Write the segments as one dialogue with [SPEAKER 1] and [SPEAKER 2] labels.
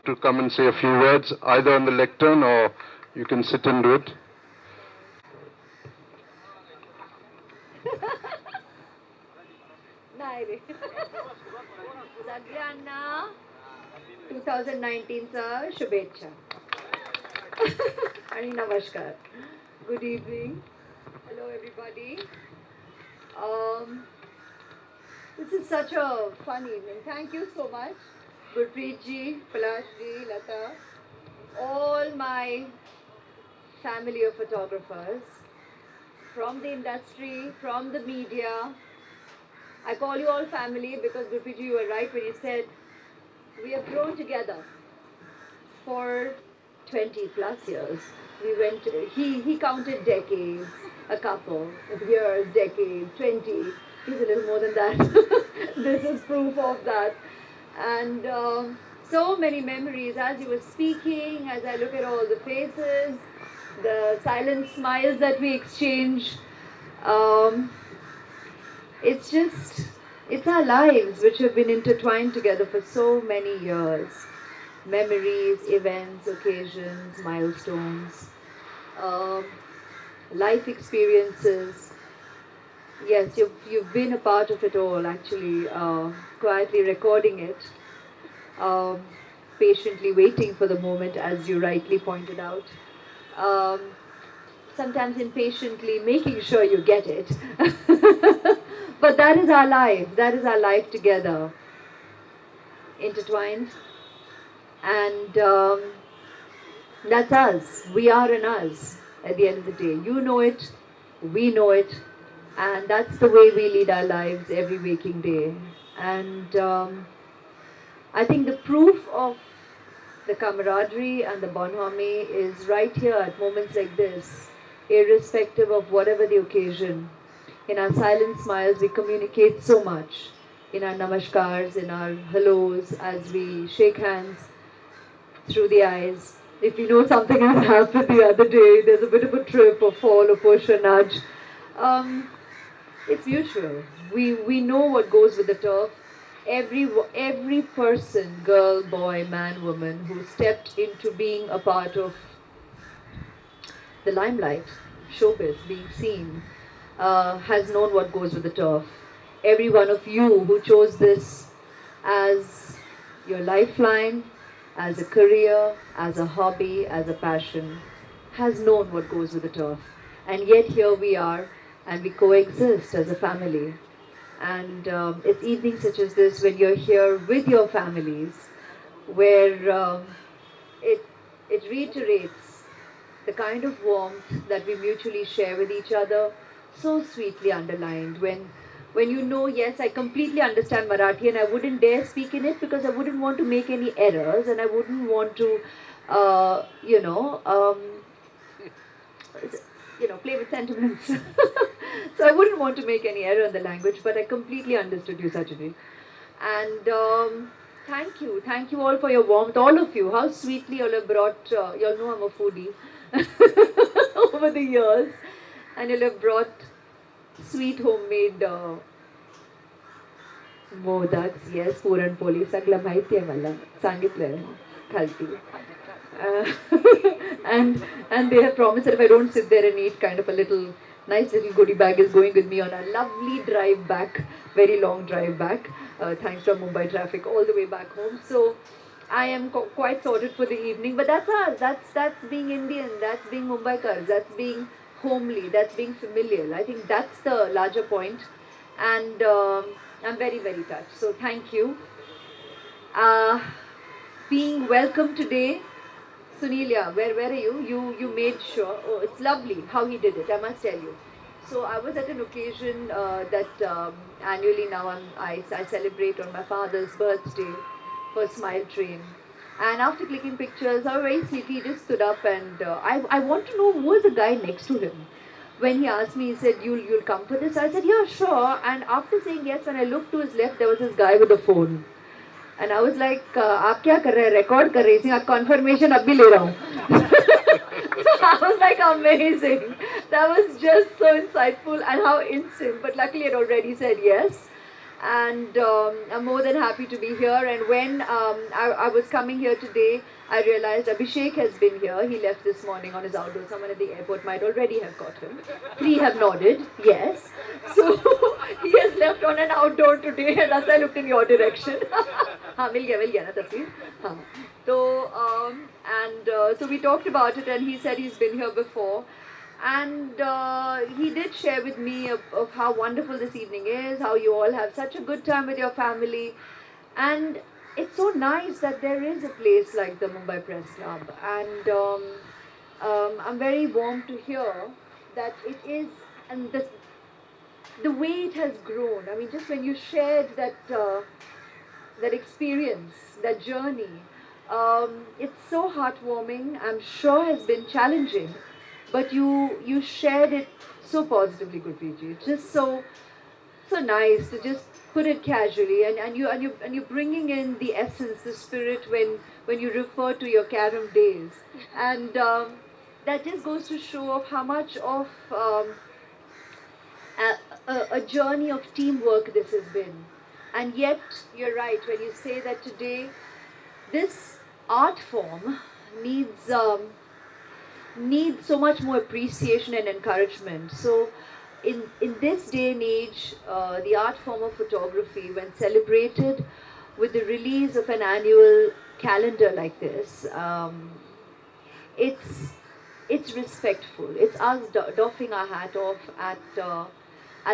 [SPEAKER 1] to come and say a few words, either on the lectern or you can sit and do it.
[SPEAKER 2] सगळ्यांना 2019 चा शुभेच्छा आणि नमस्कार. Good evening. Hello everybody. Um, this is such a fun evening. Thank you so much. Gurpreet ji, Palash ji, Lata, all my family of photographers from the industry, from the media. I call you all family because Gurpreet ji, you were right when you said we have grown together for 20 plus years. We went, he counted decades, a couple of years, decades, 20. He's a little more than that. This is proof of that. And so many memories as he was speaking, as I look at all the faces, the silent smiles that we exchange. It's our lives which have been intertwined together for so many years. Memories, events, occasions, milestones, life experiences. Yes, you've been a part of it all, actually, quietly recording it, patiently waiting for the moment, as you rightly pointed out. Sometimes impatiently making sure you get it. But that is our life. That is our life together, intertwined. And that's us. We are an us at the end of the day. You know it, we know it, and that's the way we lead our lives every waking day. And I think the proof of the camaraderie and the bonhomie is right here at moments like this, irrespective of whatever the occasion. In our silent smiles, we communicate so much. In our namaskars, in our hellos, as we shake hands through the eyes. If you know something has happened the other day, there's a bit of a trip, a fall, a push, a nudge. It's mutual. We know what goes with the turf. Every person, girl, boy, man, woman, who stepped into being a part of the limelight, showbiz, being seen, has known what goes with the turf. Every one of you who chose this as your lifeline, as a career, as a hobby, as a passion, has known what goes with the turf. And yet here we are, and we coexist as a family. And it's evenings such as this, when you're here with your families, where it reiterates the kind of warmth that we mutually share with each other, so sweetly underlined. When you know, yes, I completely understand Marathi and I wouldn't dare speak in it because I wouldn't want to make any errors and I wouldn't want to, play with sentiments. So I wouldn't want to make any error in the language, but I completely understood you, Sajani. And thank you all for your warmth, all of you. How sweetly you all have brought, you all know I'm a foodie, over the years. And you'll have brought sweet homemade modaks, yes, puran poli, sagla माहिती आहे मला, सांगितलंय खालती. And they have promised that if I don't sit there and eat, kind of a nice little goodie bag is going with me on a lovely drive back, very long drive back, thanks to Mumbai traffic all the way back home. So I am quite sorted for the evening, but that's us. That's being Indian. That's being Mumbaikars. That's being homely. That's being familiar. I think that's the larger point, and I'm very, very touched. So thank you. Being welcome today. Sunelia, where are you? You made sure. Oh, it's lovely how he did it, I must tell you. So I was at an occasion that annually now I celebrate on my father's birthday for Smile Train. And after clicking pictures, I was very sleepy, he just stood up and I want to know who was the guy next to him. When he asked me, he said, you'll come for this? I said, yeah, sure. And after saying yes, when I looked to his left, there was this guy with a phone. And I was like, आप क्या कर रहे हैं? Record कर रहे हैं? आप confirmation अब भी ले रहा हूँ. I was like, amazing. That was just so insightful and how instant. But luckily, I had already said yes. And I'm more than happy to be here. And when I was coming here today, I realized Abhishek has been here. He left this morning on his outdoor. Someone at the airport might already have got him. 3 have nodded, yes. So he has left on an outdoor today, and as I looked in your direction. हाँ मिल गया ना तस्वीर हाँ तो so we talked about it, and he said he's been here before. And he did share with me of how wonderful this evening is, how you all have such a good time with your family. And it's so nice that there is a place like the Mumbai Press Club. And I'm very warm to hear that it is, and the way it has grown. I mean, just when you shared that experience, that journey, it's so heartwarming. I'm sure has been challenging, but you shared it so positively, Gurpreet. It's just so nice to just put it casually, and you're bringing in the essence, the spirit when you refer to your carom days, and that just goes to show of how much of a journey of teamwork this has been. And yet, you're right when you say that today this art form needs so much more appreciation and encouragement. So, in this day and age, the art form of photography, when celebrated with the release of an annual calendar like this, it's respectful. It's us doffing our hat off at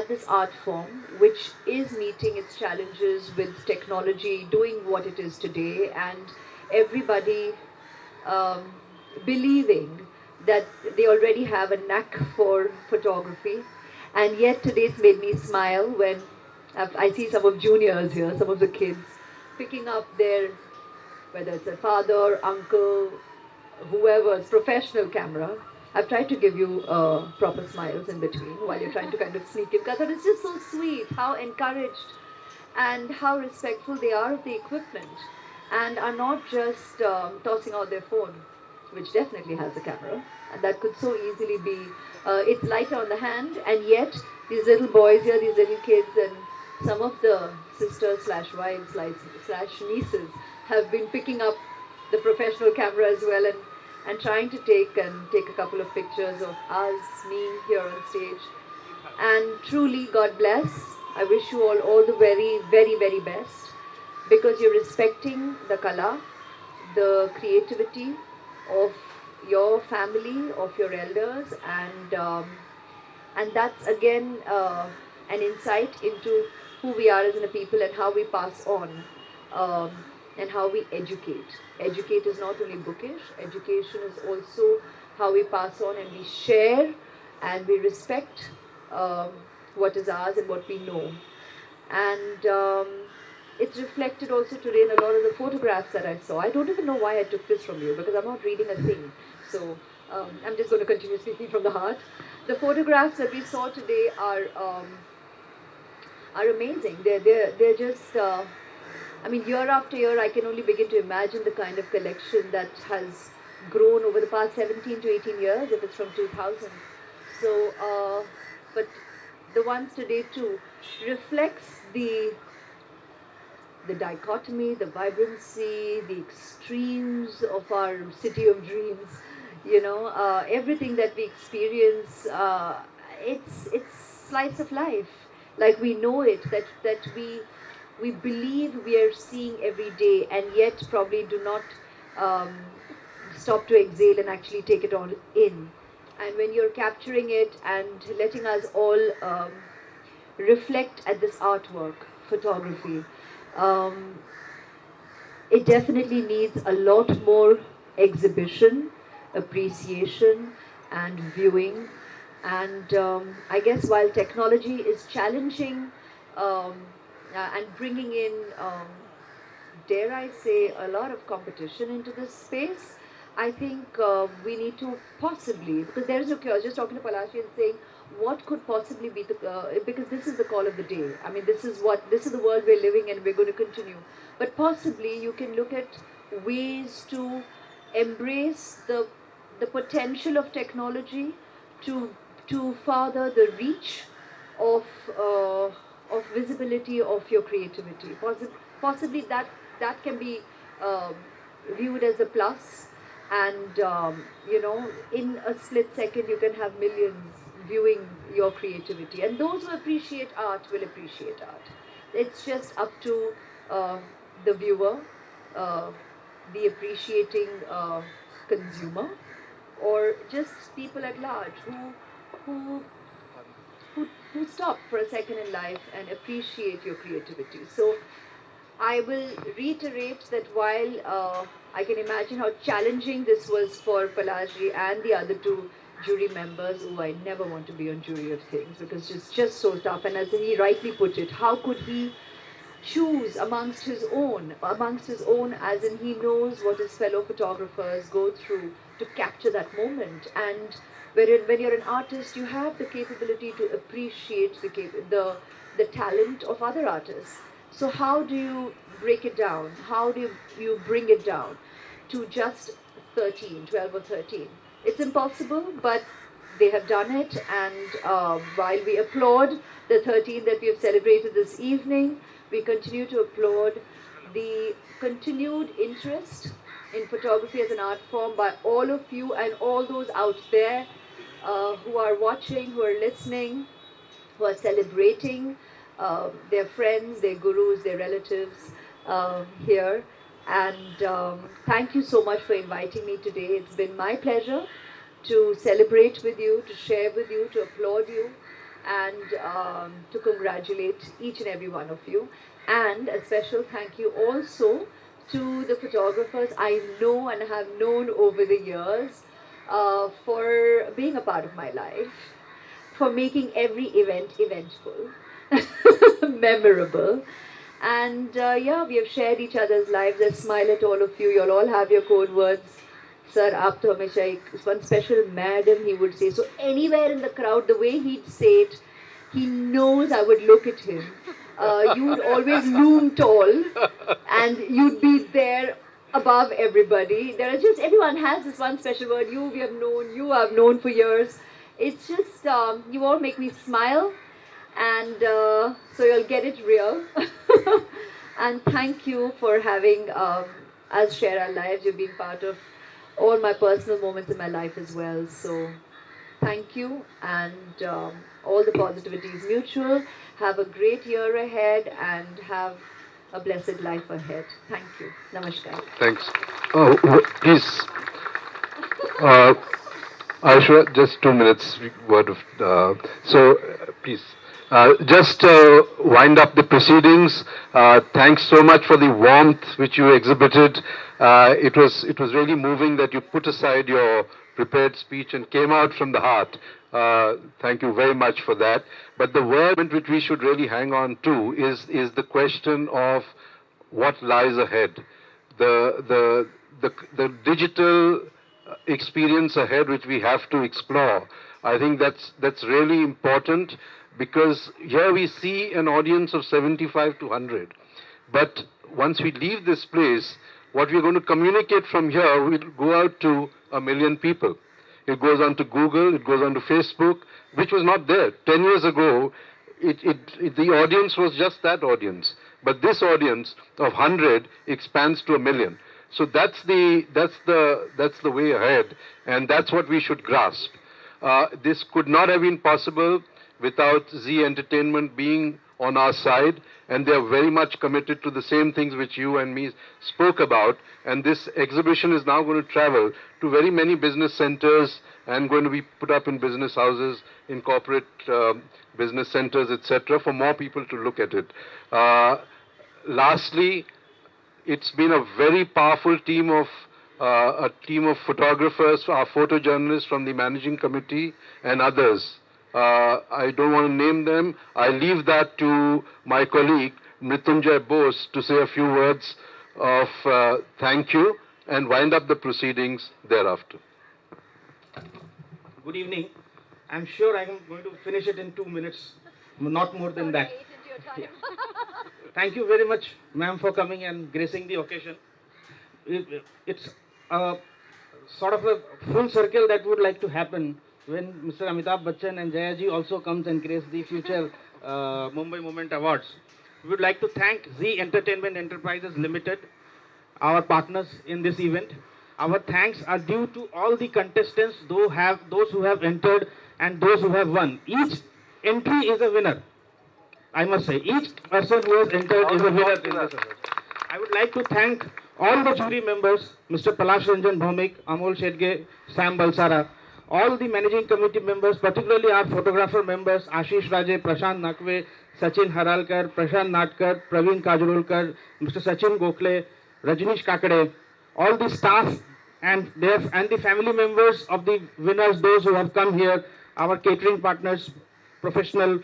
[SPEAKER 2] this art form, which is meeting its challenges with technology, doing what it is today, and everybody believing that they already have a knack for photography. And yet today it's made me smile when I see some of juniors here, some of the kids picking up their, whether it's a father, uncle, whoever's professional camera. I've tried to give you proper smiles in between while you're trying to kind of sneak in, because it's just so sweet how encouraged and how respectful they are of the equipment, and are not just tossing out their phone, which definitely has a camera, and that could so easily be, it's lighter on the hand, and yet these little boys here, these little kids, and some of the sisters slash wives slash nieces have been picking up the professional camera as well, and trying to take a couple of pictures of us, me here on stage. And truly, God bless. I wish you all the very, very, very best, because you're respecting the kala, the creativity of your family, of your elders, and that's again an insight into who we are as a people and how we pass on. And how we educate. Educate is not only bookish, education is also how we pass on and we share and we respect what is ours and what we know. And it's reflected also today in a lot of the photographs that I saw. I don't even know why I took this from you, because I'm not reading a thing. So I'm just going to continue speaking from the heart. The photographs that we saw today are amazing. They're just... I mean, year after year, I can only begin to imagine the kind of collection that has grown over the past 17 to 18 years, if it's from 2000. So, but the ones today too reflects the dichotomy, the vibrancy, the extremes of our city of dreams. You know, everything that we experience, it's slice of life, like we know it, that we believe we are seeing every day, and yet probably do not stop to exhale and actually take it all in. And when you're capturing it and letting us all reflect at this artwork, photography, it definitely needs a lot more exhibition, appreciation, and viewing. And I guess while technology is challenging and bringing in, dare I say, a lot of competition into this space, I think we need to possibly, because there is no cure. I was just talking to Palashi and saying, what could possibly be the, because this is the call of the day. I mean, this is the world we're living in, we're going to continue. But possibly you can look at ways to embrace the potential of technology to further the reach of of visibility of your creativity. Possibly that can be um, viewed as a plus, and in a split second you can have millions viewing your creativity, and those who appreciate art will appreciate art. It's just up to uh, the viewer, uh, the appreciating consumer, or just people at large who who stop for a second in life and appreciate your creativity. So I will reiterate that while I can imagine how challenging this was for Palaji and the other two jury members, who I never want to be on jury of things because it's just so tough. And as he rightly put it, how could he choose amongst his own, as in he knows what his fellow photographers go through to capture that moment. And when you're an artist, you have the capability to appreciate the talent of other artists. So how do you break it down? How do you bring it down to just 13, 12 or 13? It's impossible, but they have done it. And while we applaud the 13 that we have celebrated this evening, we continue to applaud the continued interest in photography as an art form by all of you and all those out there who are watching, who are listening, who are celebrating their friends, their gurus, their relatives here. And thank you so much for inviting me today. It's been my pleasure to celebrate with you, to share with you, to applaud you, and to congratulate each and every one of you. And a special thank you also to the photographers I know and have known over the years for being a part of my life, for making every event eventful, memorable. And yeah, we have shared each other's lives. I smile at all of you. You'll all have your code words. Sir, aap to hamesha ek, one special madam, he would say. So anywhere in the crowd, the way he'd say it, he knows I would look at him. You would always loom tall, and you'd be there above everybody. There are just, everyone has this one special word. You I've known for years. It's just, you all make me smile, and so you'll get it real. And thank you for having us share our lives. You've been part of all my personal moments in my life as well. So thank you, and all the positivity is mutual. Have a great year ahead and have a blessed life ahead. Thank you. Namaskar.
[SPEAKER 1] Thanks. Oh, please. Aishwarya, just 2 minutes. Word of. Please. Just wind up the proceedings. Thanks so much for the warmth which you exhibited. It was really moving that you put aside your prepared speech and came out from the heart. Thank you very much for that. But the word which we should really hang on to is the question of what lies ahead. The digital experience ahead which we have to explore. I think that's really important, because here we see an audience of 75 to 100. But once we leave this place, what we're going to communicate from here will go out to 1 million people. It goes on to Google, it goes on to Facebook, which was not there. 10 years ago, the audience was just that audience. But this audience of 100 expands to 1 million. So that's the way ahead, and that's what we should grasp. This could not have been possible without Zee Entertainment being on our side, and they are very much committed to the same things which you and me spoke about. And this exhibition is now going to travel to very many business centers and going to be put up in business houses, in corporate business centers, etc., for more people to look at it. Lastly, it's been a very powerful team of photographers, our photojournalists from the managing committee and others. I don't want to name them. I leave that to my colleague Mrityunjay Bose to say a few words of thank you and wind up the proceedings thereafter.
[SPEAKER 3] Good evening. I'm sure I'm going to finish it in 2 minutes, not more than that. Thank you very much, ma'am, for coming and gracing the occasion. It's a sort of a full circle that would like to happen when Mr. Amitabh Bachchan and Jayaji also comes and grace the future Mumbai Moment Awards. We would like to thank Z Entertainment Enterprises Limited, our partners in this event. Our thanks are due to all the contestants, those who have entered and those who have won. Each entry is a winner. I must say, each person who has entered is a winner in this award. I would like to thank all the jury members, Mr. Palash Ranjan Bhaumik, Amol Shedge, Sam Balsara, all the managing committee members, particularly our photographer members, Ashish Raje, Prashant Nakwe, Sachin Haralkar, Prashant Natkar, Praveen Kajrolkar, Mr. Sachin Gokhale, Rajnish Kakade, all the staff and the family members of the winners, those who have come here, our catering partners, professional.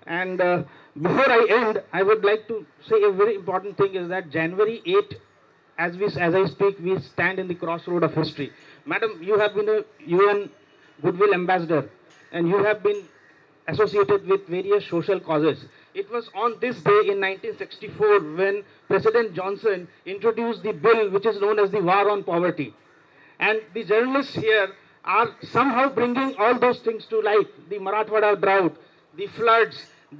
[SPEAKER 3] And before I end, I would like to say a very important thing is that January 8, as I speak, we stand in the crossroad of history. Madam, you have been a UN Goodwill Ambassador, and you have been associated with various social causes. It was on this day in 1964 when President Johnson introduced the bill which is known as the War on Poverty. And the journalists here are somehow bringing all those things to light. The Marathwada drought, the floods, how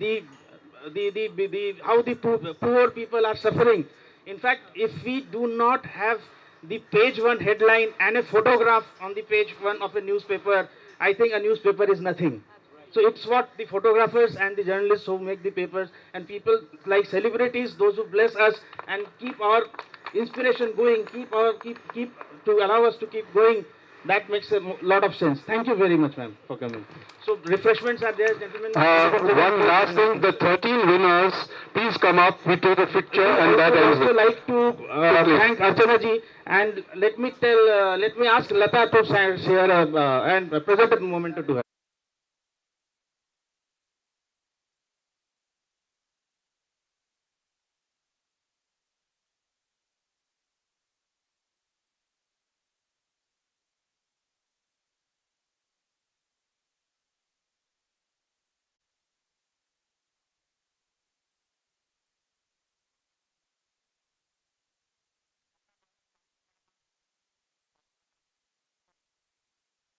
[SPEAKER 3] the poor people are suffering. In fact, if we do not have the page one headline and a photograph on the page one of a newspaper, I think a newspaper is nothing. So it's what the photographers and the journalists who make the papers and people like celebrities, those who bless us and keep our inspiration going, keep to allow us to keep going. That makes a lot of sense. Thank you very much, ma'am, for coming. So refreshments are there, gentlemen.
[SPEAKER 1] One last thing, the 13 winners, please come up, we take a picture and that ends
[SPEAKER 3] I would
[SPEAKER 1] it.
[SPEAKER 3] like to thank Archana ji, and let me ask Lata to share and present a moment to her.